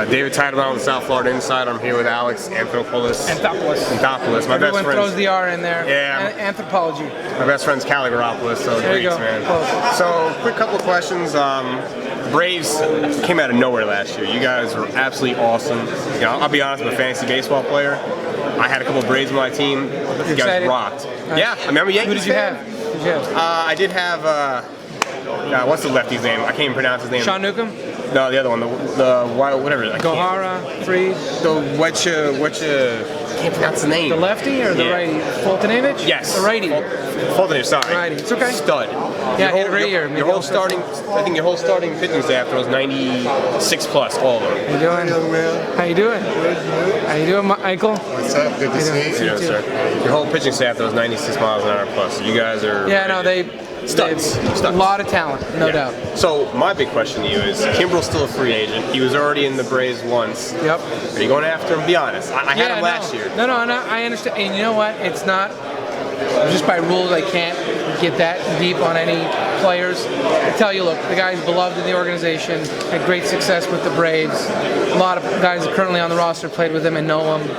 David Titlebaum on the South Florida Insider. I'm here with Alex Anthopoulos. Anthopoulos. My best Everyone friend. throws the R in there. Yeah. Anthropology. My best friend's Callie Garoppoulos, so There you Greeks, go. man. Close. So, quick couple of questions. Braves came out of nowhere last year. You guys were absolutely awesome. You know, I'll be honest, I'm a fantasy baseball player. I had a couple of Braves on my team. You guys excited? rocked. Nice. Yeah, I remember Yankees. Who did you fan. have? Who did you have? I did have. What's the lefty's name? I can't even pronounce his name. Sean Newcomb? No, the other one. The whatever. I can't. Gohara? Freed? The I can't pronounce the name. The lefty or the righty? Fultonavich? Yes. The righty. Fultonavich, sorry. Righty. It's okay. Stud. Yeah, he had a great year. Your whole starting, I think your whole starting pitching staff was 96 plus, all of them. How you doing? Young man. How you doing? How you doing, Michael? What's up? Good to see you. You know, sir. Your whole pitching staff was 96 miles an hour plus. So you guys are. Yeah, no, Studs. A lot of talent, no doubt. So my big question to you is, Kimbrel's still a free agent. He was already in the Braves once. Yep. Are you going after him? Be honest. I had him last year. No, I understand. And you know what? It's not just by rules. I can't get that deep on any players. I tell you, look, the guy's beloved in the organization, had great success with the Braves. A lot of guys currently on the roster played with him and know him.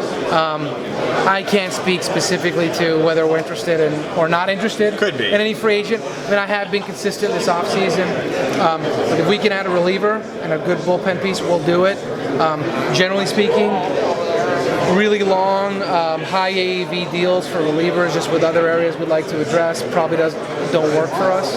I can't speak specifically to whether we're interested in or not interested Could be. in any free agent. I mean, I have been consistent this offseason. But if we can add a reliever and a good bullpen piece, we'll do it. Generally speaking, really long, high AAV deals for relievers, just with other areas we'd like to address, probably don't work for us.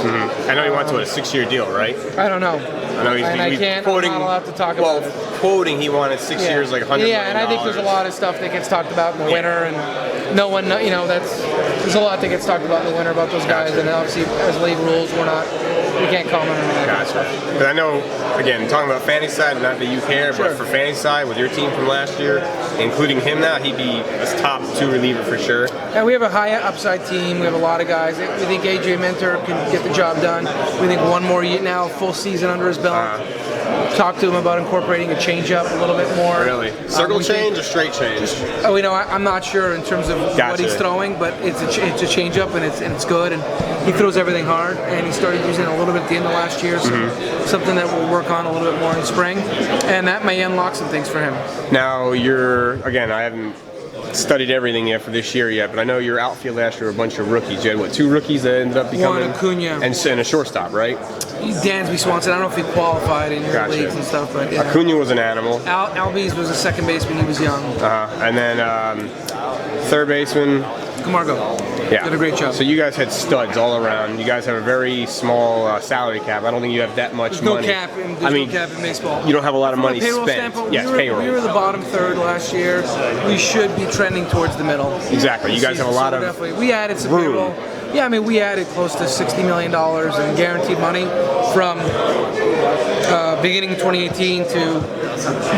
I know he went to a 6-year deal, right? I don't know. I know I'm not allowed to talk about it. Quoting he wanted 6 years, like $100 million. Yeah, and I think there's a lot of stuff that gets talked about in the winter, and no one, there's a lot that gets talked about in the winter about those guys, and obviously as league rules, we can't comment on that kind of stuff. Because I know, again, talking about fantasy side, not that you care, but for fantasy side, with your team from last year, including him now, he'd be a top 2 reliever for sure. Yeah, we have a high upside team. We have a lot of guys. We think AJ Minter can get the job done. We think one more year now, full season under his belt. Talk to him about incorporating a changeup a little bit more. Really? Circle change or straight change? I'm not sure in terms of what he's throwing, but it's a changeup and it's good, and he throws everything hard. And he started using it a little bit at the end of last year, so something that we'll work on a little bit more in spring, and that may unlock some things for him. Now I haven't studied everything yet for this year yet, but I know your outfield last year were a bunch of rookies. You had 2 rookies that ended up becoming one Acuna and a shortstop, right? Dansby Swanson. I don't know if he qualified in your leagues and stuff, but yeah. Acuna was an animal. Albies was a second baseman. He was young. And then third baseman. Camargo. Yeah. Did a great job. So you guys had studs all around. You guys have a very small salary cap. I don't think you have that much money. No cap in baseball. You don't have a lot of money payroll spent. Standpoint, Yes, we were the bottom third last year. We should be trending towards the middle. Exactly. You guys have a lot of definitely. We added some room. payroll. Yeah, I mean, we added close to $60 million in guaranteed money from beginning of 2018 to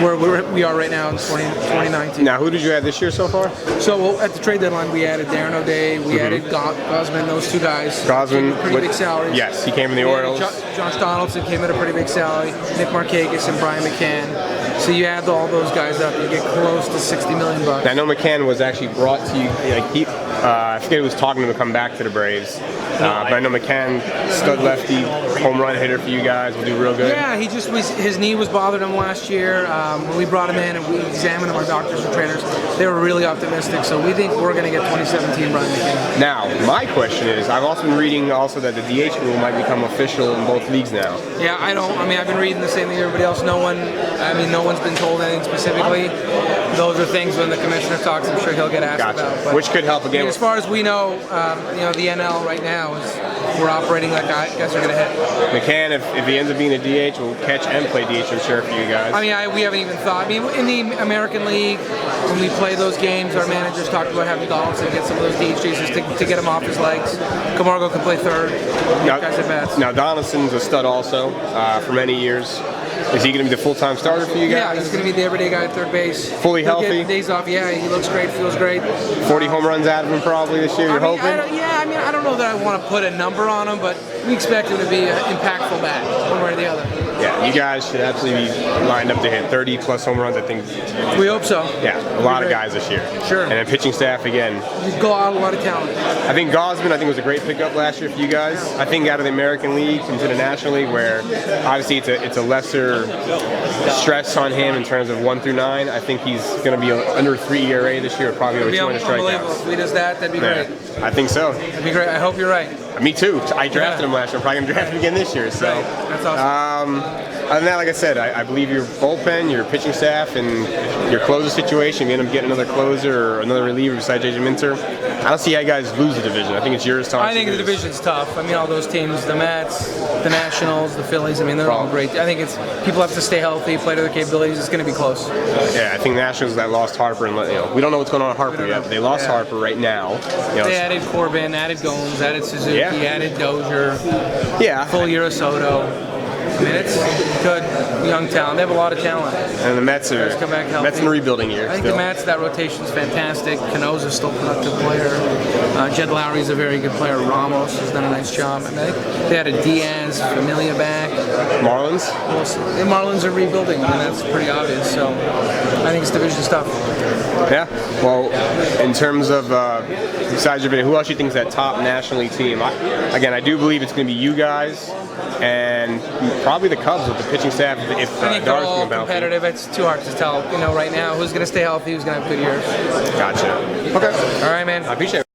where we are right now in 2019. Now, who did you add this year so far? So at the trade deadline, we added Darren O'Day, we added Gosman, those 2 guys. Gosman, pretty big salaries. Yes, he came from the Orioles. Josh Donaldson came at a pretty big salary. Nick Markakis and Brian McCann. So you add all those guys up, you get close to $60 million. I know McCann was actually brought to you. I forget who was talking to him to come back to the Braves. But I know McCann, stud lefty, home run hitter for you guys, will do real good. Yeah, his knee was bothering him last year. When we brought him in and we examined him, our doctors and trainers, they were really optimistic. So we think we're going to get 2017 Brian McCann. Now, my question is, I've also been reading also that the DH rule might become official in both leagues now. Yeah, I've been reading the same thing everybody else. No one's been told anything specifically. Those are things when the commissioner talks, I'm sure he'll get asked about. But, which could help again. As far as we know, the NL right now is we're operating like guys are going to hit. McCann, if he ends up being a DH, will catch and play DH, I'm sure, for you guys. We haven't even thought. In the American League, when we play those games, our managers talked about having Donaldson get some of those DH chases to get him off his legs. Camargo can play third. Guys at bats. Now, Donaldson's a stud also for many years. Is he going to be the full-time starter for you guys? Yeah, he's going to be the everyday guy at third base. Fully healthy? Get days off, yeah. He looks great, feels great. 40 home runs out of him probably this year, you're hoping? I don't know that I want to put a number on him, but we expect him to be an impactful bat, one way or the other. Yeah, you guys should absolutely be lined up to hit 30+ home runs. I think. We hope so. Yeah, a lot of guys this year. Sure. And then pitching staff again. You go out a lot of talent. I think Gosman, was a great pickup last year for you guys. I think out of the American League into the National League, where obviously it's a lesser stress on him in terms of 1 through 9. I think he's going to be under 3 ERA this year, probably over 200 Unbelievable. strikeouts. If he does that, that'd be great. I think so. That'd be great. I hope you're right. Me too. I drafted him last year. I'm probably going to draft him again this year. So, right. That's awesome. Other than that, like I said, I believe your bullpen, your pitching staff, and your closer situation. If you end up getting another closer or another reliever besides JJ Minter, I don't see how you guys lose the division. I think it's yours, Tom. I think the division's tough. I mean, all those teams, the Mets, the Nationals, the Phillies, I mean, they're all great. I think people have to stay healthy, play to their capabilities. It's going to be close. Yeah, I think Nationals that lost Harper, and we don't know what's going on with Harper yet. But they lost Harper right now. They added Corbin, added Gomes, added Suzuki, added Dozier. Yeah. Full year of Soto. I mean, it's good young talent. They have a lot of talent. And the Mets are in a rebuilding year. I think the Mets, that rotation's fantastic. Cano's is still a productive player. Jed Lowry's a very good player. Ramos has done a nice job. I mean, they had a Diaz, Familia back. Marlins? Well, the Marlins are rebuilding. I mean, that's pretty obvious. So I think it's division stuff. Yeah. Well, in terms of besides your video, who else do you think is that top National League team? I do believe it's going to be you guys and probably the Cubs with the pitching staff. If I think they're all competitive. It's too hard to tell. Right now, who's going to stay healthy, who's going to have good years. Gotcha. Okay. All right, man. I appreciate it.